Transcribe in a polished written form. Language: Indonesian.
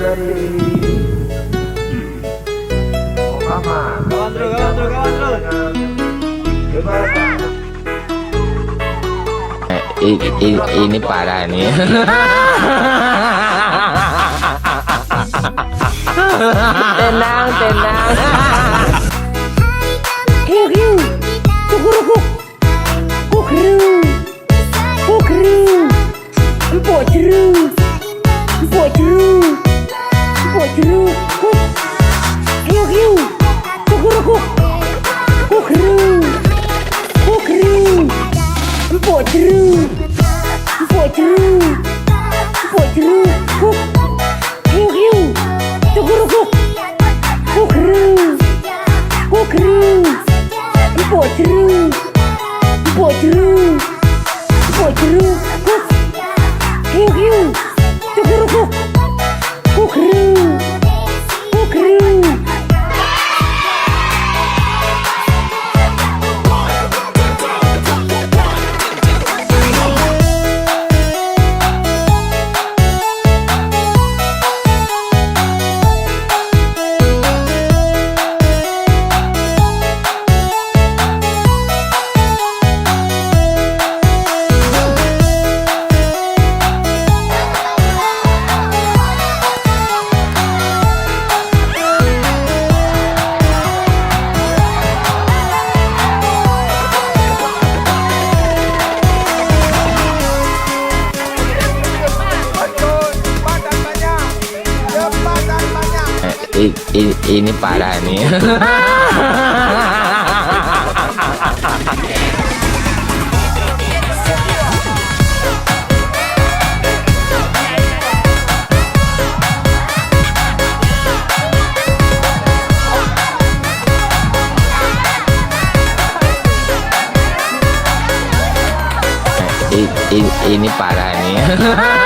dari Obama. Kawan terus. Ini parah nih. Tenang. Hiu, cukurukuk, kukru, empok jeruk, kuk. Hiu, cukurukuk, kukru, empok jeruk, kuk. Hiu, cukurukuk, kukru, empok jeruk, kuk. Hiu, cukurukuk, kukru. Ini parah nih. Ini parah nih.